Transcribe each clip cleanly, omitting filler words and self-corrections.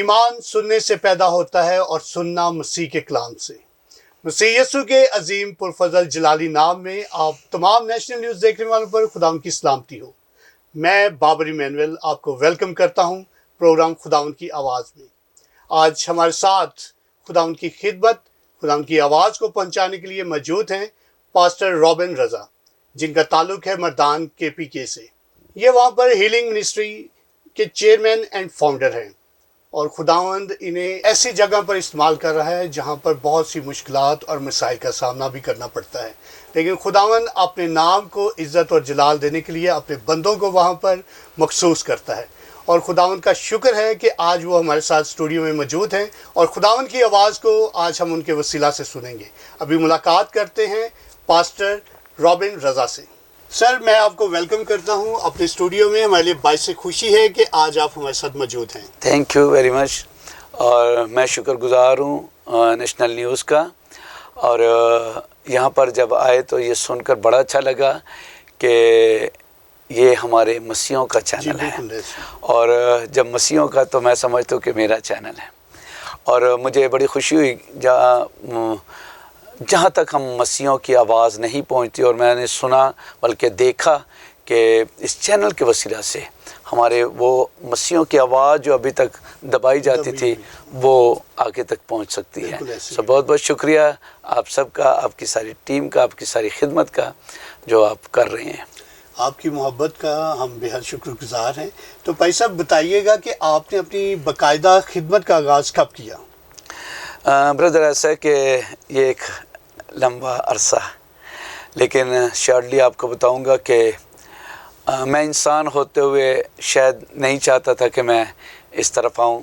ایمان سننے سے پیدا ہوتا ہے اور سننا مسیح کے کلام سے۔ مسیح یسوع کے عظیم پرفضل جلالی نام میں آپ تمام نیشنل نیوز دیکھنے والوں پر خداوند کی سلامتی ہو۔ میں بابر ایمینول آپ کو ویلکم کرتا ہوں پروگرام خداوند کی آواز میں۔ آج ہمارے ساتھ خداوند کی خدمت، خداوند کی آواز کو پہنچانے کے لیے موجود ہیں پاسٹر رابن رضا، جن کا تعلق ہے مردان KPK سے۔ یہ وہاں پر ہیلنگ منسٹری کے چیئرمین اینڈ فاؤنڈر ہیں، اور خداوند انہیں ایسی جگہ پر استعمال کر رہا ہے جہاں پر بہت سی مشکلات اور مسائل کا سامنا بھی کرنا پڑتا ہے، لیکن خداوند اپنے نام کو عزت اور جلال دینے کے لیے اپنے بندوں کو وہاں پر مخصوص کرتا ہے، اور خداوند کا شکر ہے کہ آج وہ ہمارے ساتھ اسٹوڈیو میں موجود ہیں اور خداوند کی آواز کو آج ہم ان کے وسیلہ سے سنیں گے۔ ابھی ملاقات کرتے ہیں پاسٹر رابن رضا سے۔ سر، میں آپ کو ویلکم کرتا ہوں اپنے اسٹوڈیو میں۔ ہمارے لیے باعث خوشی ہے کہ آج آپ ہمارے ساتھ موجود ہیں۔ تھینک یو ویری مچ، اور میں شکر گزار ہوں نیشنل نیوز کا، اور یہاں پر جب آئے تو یہ سن کر بڑا اچھا لگا کہ یہ ہمارے مسیحوں کا چینل ہے، اور جب مسیحوں کا تو میں سمجھتا ہوں کہ میرا چینل ہے، اور مجھے بڑی خوشی ہوئی جہاں تک ہم مسیحوں کی آواز نہیں پہنچتی، اور میں نے سنا بلکہ دیکھا کہ اس چینل کے وسیلہ سے ہمارے وہ مسیحوں کی آواز جو ابھی تک دبائی جاتی تھی وہ آگے تک پہنچ سکتی ہے۔ بہت بہت شکریہ آپ سب کا، آپ کی ساری ٹیم کا، آپ کی ساری خدمت کا جو آپ کر رہے ہیں۔ آپ کی محبت کا ہم بے حد شکر گزار ہیں۔ تو بھائی صاحب بتائیے گا کہ آپ نے اپنی باقاعدہ خدمت کا آغاز کب کیا؟ بردر، ایسا ہے کہ یہ ایک لمبا عرصہ، لیکن شارٹلی آپ کو بتاؤں گا کہ میں انسان ہوتے ہوئے شاید نہیں چاہتا تھا کہ میں اس طرف آؤں،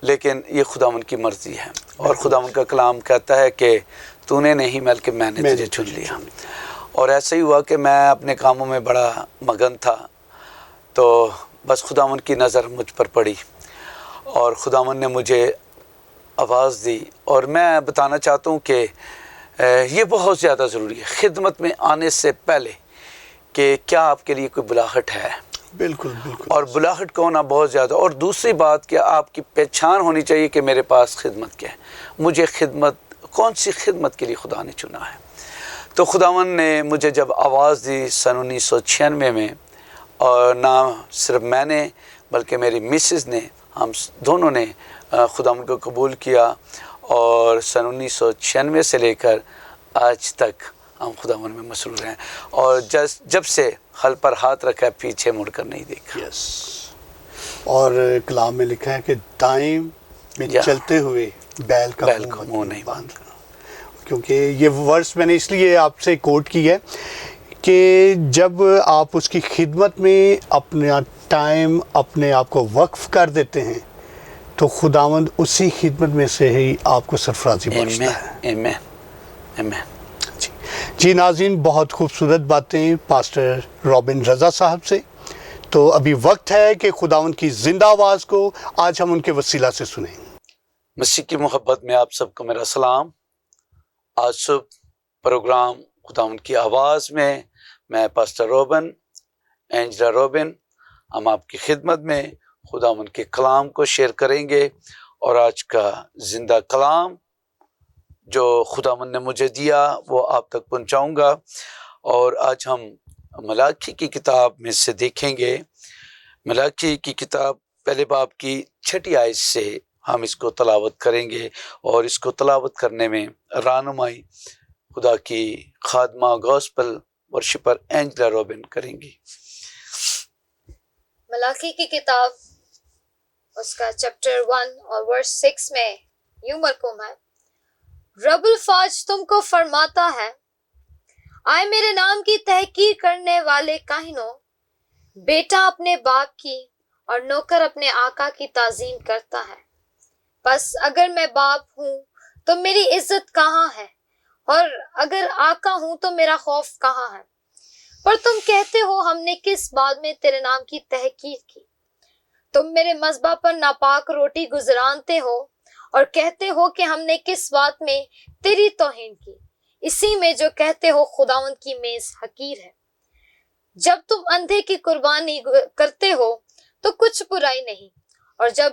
لیکن یہ خداوند کی مرضی ہے، اور خداوند کا کلام کہتا ہے کہ تو نے نہیں بلکہ میں نے تجھے چن لیا۔ اور ایسا ہی ہوا کہ میں اپنے کاموں میں بڑا مگن تھا، تو بس خداوند کی نظر مجھ پر پڑی اور خداوند نے مجھے آواز دی، اور میں بتانا چاہتا ہوں کہ یہ بہت زیادہ ضروری ہے خدمت میں آنے سے پہلے کہ کیا آپ کے لیے کوئی بلاہٹ ہے۔ بالکل بالکل۔ اور بلاہٹ کا ہونا بہت زیادہ، اور دوسری بات کہ آپ کی پہچان ہونی چاہیے کہ میرے پاس خدمت کیا ہے، مجھے خدمت کون سی خدمت کے لیے خدا نے چنا ہے۔ تو خداوند نے مجھے جب آواز دی سن 1996 میں، اور نہ صرف میں نے بلکہ میری مسز نے، ہم دونوں نے خداوند کو قبول کیا، اور سن 1996 سے لے کر آج تک ہم خداوند میں مسرور ہیں، اور جب سے حل پر ہاتھ رکھا ہے پیچھے مڑ کر نہیں دیکھا۔ یس، اور کلام میں لکھا ہے کہ دائم میں چلتے ہوئے بیل کا منہ نہیں باندھنا۔ کیونکہ یہ ورس میں نے اس لیے آپ سے کوٹ کی ہے کہ جب آپ اس کی خدمت میں اپنا ٹائم، اپنے آپ کو وقف کر دیتے ہیں تو خداوند اسی خدمت میں سے ہی آپ کو سرفرازی بخشتا ہے۔ آمین آمین۔ جی ناظرین، بہت خوبصورت باتیں پاسٹر رابن رضا صاحب سے۔ تو ابھی وقت ہے کہ خداوند کی زندہ آواز کو آج ہم ان کے وسیلہ سے سنیں۔ مسیح کی محبت میں آپ سب کو میرا سلام۔ آج صبح پروگرام خداوند کی آواز میں پاسٹر رابن، اینجلا رابن، ہم آپ کی خدمت میں خداوند کے کلام کو شیئر کریں گے، اور آج کا زندہ کلام جو خداوند نے مجھے دیا وہ آپ تک پہنچاؤں گا۔ اور آج ہم ملاکی کی کتاب میں سے دیکھیں گے، ملاکی کی کتاب پہلے باب کی 6 آیت سے ہم اس کو تلاوت کریں گے، اور اس کو تلاوت کرنے میں رہنمائی خدا کی خادمہ گوسپل ورشپر اینجلا رابن کریں گی۔ ملاکی کی کتاب اس کا چیپٹر 1 اور ورس 6 میں یوں مرقوم ہے، رب الفاظ تم کو فرماتا ہے، آئے میرے نام کی تحقیر کرنے والے کاہنوں، بیٹا اپنے باپ کی اور نوکر اپنے آقا کی تعظیم کرتا ہے، بس اگر میں باپ ہوں تو میری عزت کہاں ہے، اور اگر آقا ہوں تو میرا خوف کہاں ہے؟ پر تم کہتے ہو ہم نے کس بات میں تیرے نام کی تحقیر کی؟ تم میرے مذبح پر ناپاک روٹی گزرانتے ہو اور کہتے ہو کہ ہم نے کس بات میں تیری توہین کی؟ اسی میں جو کہتے ہو خداوند کی میز حقیر ہے۔ جب تم اندھے کی قربانی کرتے ہو تو کچھ برائی نہیں، اور جب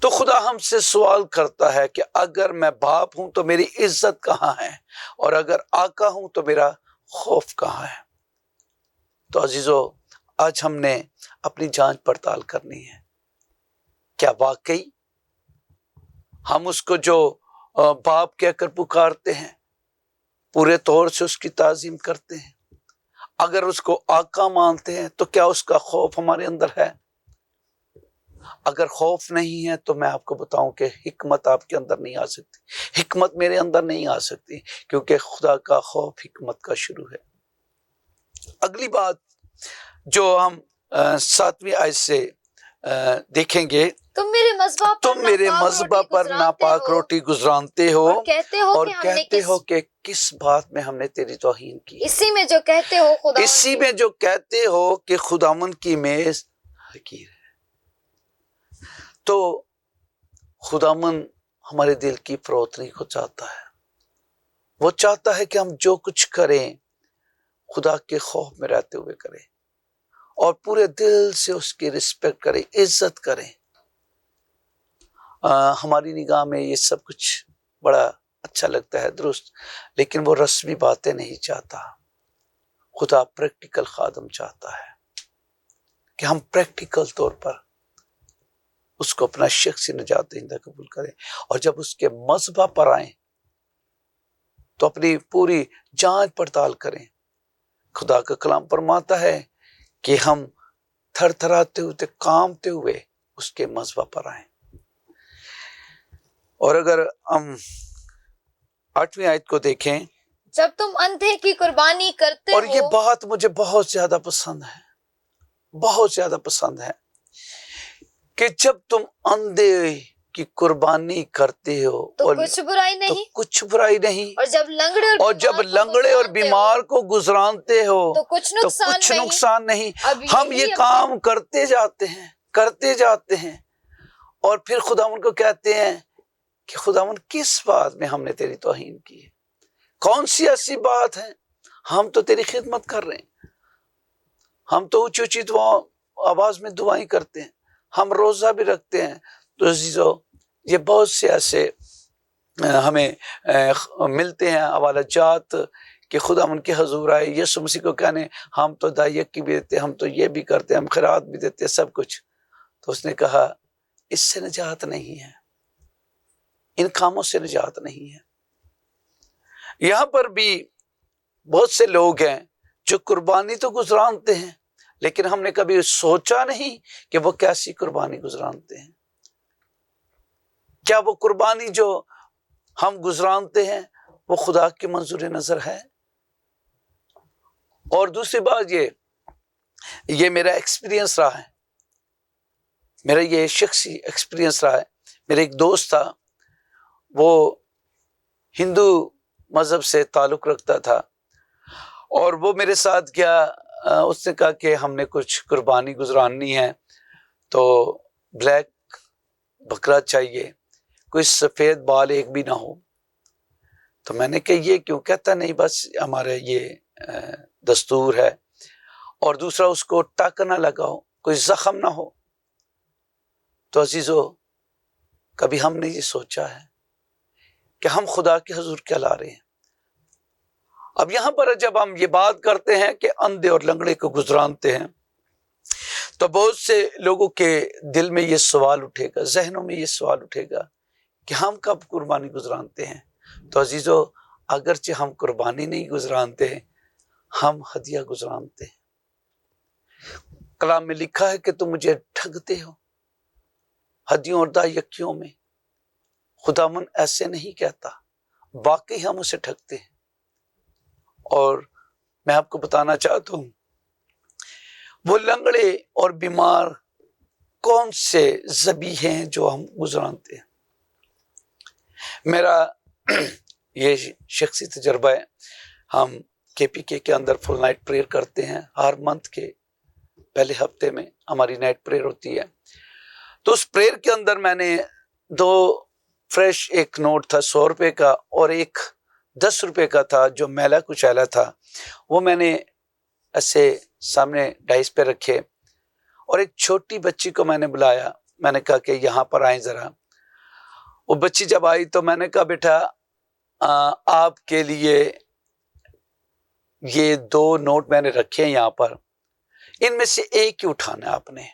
تو خدا ہم سے سوال کرتا ہے کہ اگر میں باپ ہوں تو میری عزت کہاں ہے، اور اگر آقا ہوں تو میرا خوف کہاں ہے؟ تو عزیزو، آج ہم نے اپنی جانچ پڑتال کرنی ہے، کیا واقعی ہم اس کو جو باپ کہہ کر پکارتے ہیں پورے طور سے اس کی تعظیم کرتے ہیں؟ اگر اس کو آقا مانتے ہیں تو کیا اس کا خوف ہمارے اندر ہے؟ اگر خوف نہیں ہے تو میں آپ کو بتاؤں کہ حکمت آپ کے اندر نہیں آ سکتی، حکمت میرے اندر نہیں آ سکتی، کیونکہ خدا کا خوف حکمت کا شروع ہے۔ اگلی بات جو ہم 7ویں آیت سے دیکھیں گے، تم میرے مذبح پر ناپاک روٹی گزرانتے ہو اور کہتے ہو اور کہ ہم نے کہتے ہو کہ کس بات میں ہم نے تیری توہین کی، اسی میں جو کہتے ہو خدا اسی میں جو کہتے ہو کہ خداوند کی میز حقیر ہے۔ تو خداوند ہمارے دل کی فروتنی کو چاہتا ہے، وہ چاہتا ہے کہ ہم جو کچھ کریں خدا کے خوف میں رہتے ہوئے کریں اور پورے دل سے اس کی رسپیکٹ کریں، عزت کریں۔ ہماری نگاہ میں یہ سب کچھ بڑا اچھا لگتا ہے، درست، لیکن وہ رسمی باتیں نہیں چاہتا۔ خدا پریکٹیکل خادم چاہتا ہے کہ ہم پریکٹیکل طور پر اس کو اپنا شخصی نجات دہندہ قبول کریں، اور جب اس کے مذبح پر آئیں تو اپنی پوری جانچ پڑتال کریں۔ خدا کا کلام فرماتا ہے کہ ہم تھر تھراتے ہوئے، کانپتے ہوئے اس کے مذبح پر آئیں۔ اور اگر ہم 8ویں آیت کو دیکھیں، جب تم اندھے کی قربانی کرتے اور یہ ہو، بات مجھے بہت زیادہ پسند ہے، بہت زیادہ پسند ہے، کہ جب تم اندھے کی قربانی کرتے ہو تو کچھ برائی تو نہیں، کچھ برائی نہیں، اور جب لنگڑے اور بیمار کو گزرانتے ہو تو کچھ نقصان نہیں۔ اب ہم یہی یہ کام کرتے جاتے ہیں اور پھر خداوند کو کہتے ہیں کہ خداوند کس بات میں ہم نے تیری توہین کی ہے؟ کون سی ایسی بات ہے؟ ہم تو تیری خدمت کر رہے ہیں، ہم تو اونچی اونچی آواز میں دعائیں کرتے ہیں، ہم روزہ بھی رکھتے ہیں۔ تو عزیزو، یہ بہت سے ایسے ہمیں ملتے ہیں حوالہ جات کہ خدا ان کے حضور آئے یسوع مسیح کو کہنے ہم تو دائیک کی بھی دیتے، ہم تو یہ بھی کرتے، ہم خیرات بھی دیتے، سب کچھ۔ تو اس نے کہا اس سے نجات نہیں ہے، ان کاموں سے نجات نہیں ہے۔ یہاں پر بھی بہت سے لوگ ہیں جو قربانی تو گزرانتے ہیں، لیکن ہم نے کبھی سوچا نہیں کہ وہ کیسی قربانی گزرانتے ہیں۔ کیا وہ قربانی جو ہم گزرانتے ہیں وہ خدا کی منظور نظر ہے؟ اور دوسری بات یہ میرا ایکسپیرینس رہا ہے، میرا یہ شخصی ایکسپیرینس رہا ہے۔ میرا ایک دوست تھا، وہ ہندو مذہب سے تعلق رکھتا تھا، اور وہ میرے ساتھ گیا، اس نے کہا کہ ہم نے کچھ قربانی گزرانی ہے تو بلیک بکرا چاہیے، کوئی سفید بال ایک بھی نہ ہو۔ تو میں نے کہا یہ کیوں؟ کہتا نہیں بس ہمارا یہ دستور ہے، اور دوسرا اس کو ٹک نہ لگاؤ، کوئی زخم نہ ہو۔ تو عزیزو، کبھی ہم نے یہ سوچا ہے کہ ہم خدا کے حضور کیا لا رہے ہیں؟ اب یہاں پر جب ہم یہ بات کرتے ہیں کہ اندھے اور لنگڑے کو گزرانتے ہیں، تو بہت سے لوگوں کے دل میں یہ سوال اٹھے گا، ذہنوں میں یہ سوال اٹھے گا کہ ہم کب قربانی گزرانتے ہیں؟ تو عزیزو، اگرچہ ہم قربانی نہیں گزرانتے، ہم ہدیہ گزرانتے ہیں۔ کلام میں لکھا ہے کہ تم مجھے ٹھگتے ہو ہدیوں اور دائیکیوں میں۔ خداوند ایسے نہیں کہتا، واقعی ہم اسے ٹھگتے ہیں۔ اور میں آپ کو بتانا چاہتا ہوں، وہ لنگڑے اور بیمار کون سے ذبیحے ہیں جو ہم گزرانتے ہیں؟ میرا یہ شخصی تجربہ ہے، ہم KPK کے اندر فل نائٹ پریئر کرتے ہیں، ہر منتھ کے پہلے ہفتے میں ہماری نائٹ پریئر ہوتی ہے۔ تو اس پریئر کے اندر میں نے 2 فریش، ایک نوٹ تھا 100 روپے کا اور ایک 10 روپے کا تھا جو میلا کچیلا تھا، وہ میں نے ایسے سامنے ڈائس پہ رکھے، اور ایک چھوٹی بچی کو میں نے بلایا میں نے کہا کہ یہاں پر آئیں ذرا. وہ بچی جب آئی تو میں نے کہا بیٹا آپ کے لیے یہ 2 نوٹ میں نے رکھے ہیں یہاں پر, ان میں سے ایک ہی اٹھانا ہے آپ نے,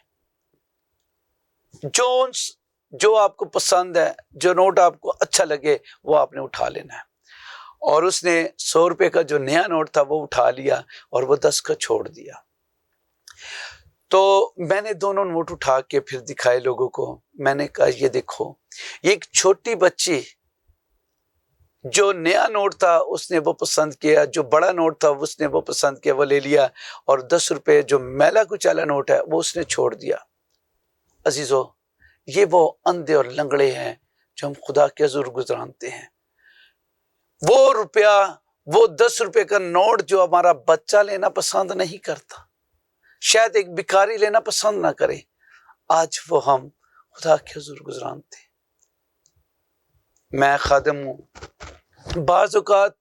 جو آپ کو پسند ہے, جو نوٹ آپ کو اچھا لگے وہ آپ نے اٹھا لینا ہے. اور اس نے 100 روپے کا جو نیا نوٹ تھا وہ اٹھا لیا اور وہ 10 کا چھوڑ دیا. تو میں نے دونوں نوٹ اٹھا کے پھر دکھائے لوگوں کو. میں نے کہا یہ دیکھو, یہ ایک چھوٹی بچی جو نیا نوٹ تھا اس نے وہ پسند کیا, جو بڑا نوٹ تھا اس نے وہ پسند کیا, وہ لے لیا, اور 10 روپے جو میلا کچالا نوٹ ہے وہ اس نے چھوڑ دیا. عزیزو, یہ وہ اندھے اور لنگڑے ہیں جو ہم خدا کے حضور گزرانتے ہیں. وہ روپیہ, وہ 10 روپے کا نوٹ جو ہمارا بچہ لینا پسند نہیں کرتا, شاید ایک بھکاری لینا پسند نہ کرے, آج وہ ہم خدا کے حضور گزرانتے ہیں. میں خادم ہوں, بعض اوقات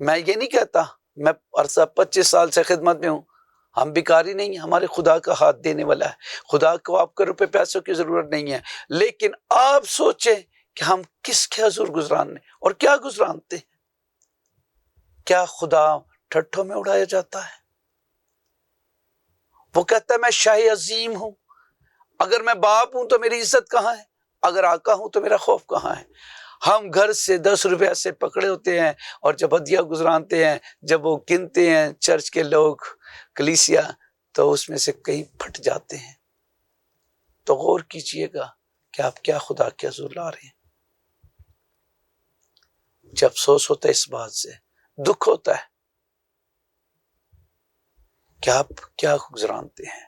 میں یہ نہیں کہتا, میں عرصہ 25 سال سے خدمت میں ہوں, ہم بھکاری نہیں ہیں, ہمارے خدا کا ہاتھ دینے والا ہے. خدا کو آپ کو روپے پیسوں کی ضرورت نہیں ہے, لیکن آپ سوچیں کہ ہم کس کے حضور گزرانے اور کیا گزرانتے ہیں. کیا خدا ٹھٹھوں میں اڑایا جاتا ہے؟ وہ کہتا ہے میں شاہ عظیم ہوں, اگر میں باپ ہوں تو میری عزت کہاں ہے, اگر آقا ہوں تو میرا خوف کہاں ہے. ہم گھر سے 10 روپے سے پکڑے ہوتے ہیں, اور جب ہدیہ گزرانتے ہیں, جب وہ گنتے ہیں چرچ کے لوگ, کلیسیا, تو اس میں سے کئی پھٹ جاتے ہیں. تو غور کیجئے گا کہ آپ کیا خدا کے حضور لا رہے ہیں. جب افسوس ہوتا ہے اس بات سے, دکھ ہوتا ہے کہ آپ کیا گزرانتے ہیں,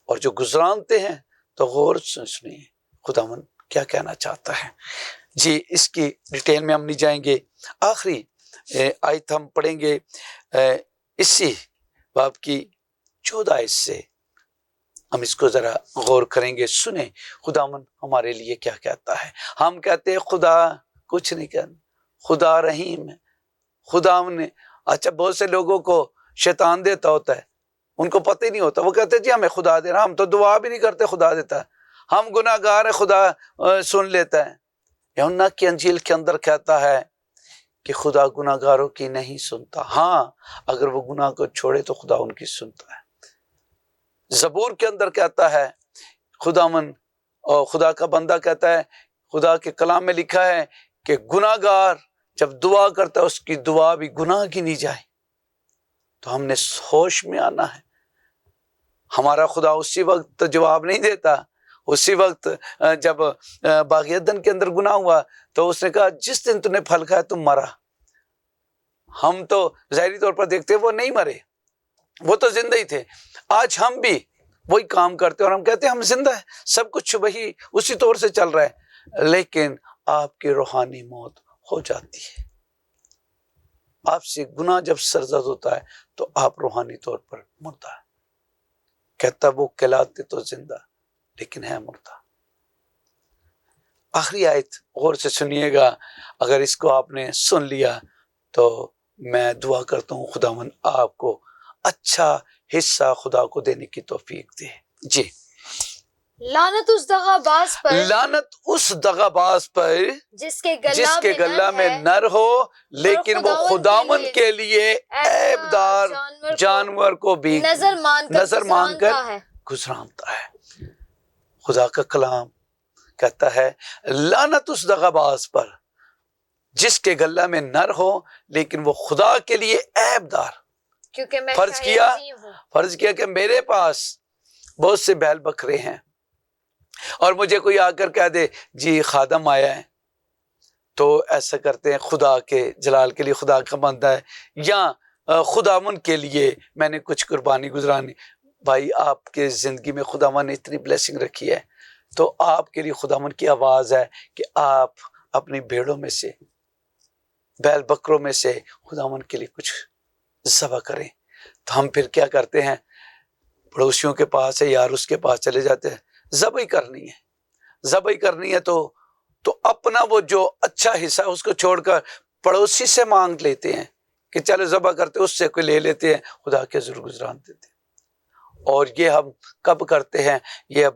اور جو گزرانتے ہیں تو غور سنیے خداوند کیا کہنا چاہتا ہے. جی, اس کی ڈیٹیل میں ہم نہیں جائیں گے. آخری آیت ہم پڑھیں گے اسی باب کی 14 آیت سے, ہم اس کو ذرا غور کریں گے. سنیں خداوند ہمارے لیے کیا کہتا ہے. ہم کہتے ہیں خدا کچھ نہیں کرنا, خدا رحیم ہے, خداوند نے. اچھا, بہت سے لوگوں کو شیطان دیتا ہوتا ہے, ان کو پتہ ہی نہیں ہوتا, وہ کہتے ہیں جی ہمیں خدا دے رہا, ہم تو دعا بھی نہیں کرتے خدا دیتا ہے, ہم گناہ گار ہیں خدا سن لیتا ہے. یوحنا کی انجیل کے اندر کہتا ہے کہ خدا گناہ گاروں کی نہیں سنتا, ہاں اگر وہ گناہ کو چھوڑے تو خدا ان کی سنتا ہے. زبور کے اندر کہتا ہے خداوند, اور خدا کا بندہ کہتا ہے, خدا کے کلام میں لکھا ہے کہ گناہ گار جب دعا کرتا ہے اس کی دعا بھی گناہ گنی جائے. تو ہم نے ہوش میں آنا ہے. ہمارا خدا اسی وقت جواب نہیں دیتا, اسی وقت جب باغ عدن کے اندر گناہ ہوا تو اس نے کہا جس دن تم نے پھل کھایا تم مرا. ہم تو ظاہری طور پر دیکھتے وہ نہیں مرے, وہ تو زندہ ہی تھے. آج ہم بھی وہی کام کرتے اور ہم کہتے ہیں ہم زندہ ہیں, سب کچھ وہی اسی طور سے چل رہا ہے, لیکن آپ کی روحانی موت ہو جاتی ہے. آپ سے گناہ جب سرزد ہوتا ہے تو آپ روحانی طور پر مردہ ہے. کہتا وہ کہلاتے تو زندہ لیکن ہے مردہ. آخری آیت غور سے سنیے گا, اگر اس کو آپ نے سن لیا تو میں دعا کرتا ہوں خداوند آپ کو اچھا حصہ خدا کو دینے کی توفیق دے. جی, لعنت اس دغا باز پر, لعنت اس دغا باز پر جس کے گلہ میں نر ہو لیکن وہ خداوند کے لیے عیب دار جانور کو بھی نظر مان کر گزرانتا ہے. خدا کا کلام کہتا ہے لعنت اس دغا باز پر جس کے گلہ میں نر ہو لیکن وہ خدا کے لیے عیب دار. کیونکہ میں فرض کیا کہ میرے پاس بہت سے بیل بکرے ہیں اور مجھے کوئی آ کر کہہ دے جی خادم آیا ہے, تو ایسا کرتے ہیں خدا کے جلال کے لیے خدا کا بندہ ہے, یا خداوند کے لیے میں نے کچھ قربانی گزرانی. بھائی آپ کے زندگی میں خداوند نے اتنی بلیسنگ رکھی ہے, تو آپ کے لیے خداوند کی آواز ہے کہ آپ اپنی بھیڑوں میں سے, بیل بکروں میں سے خداوند کے لیے کچھ ذبح کریں. تو ہم پھر کیا کرتے ہیں, پڑوسیوں کے پاس ہے یار اس کے پاس چلے جاتے ہیں, ذبح کرنی ہے تو اپنا وہ جو اچھا حصہ اس کو چھوڑ کر پڑوسی سے مانگ لیتے ہیں کہ چلو ذبح کرتے, اس سے کوئی لے لیتے ہیں, خدا کے حضور گزران دیتے ہیں. اور یہ ہم کب کرتے ہیں, یہ اب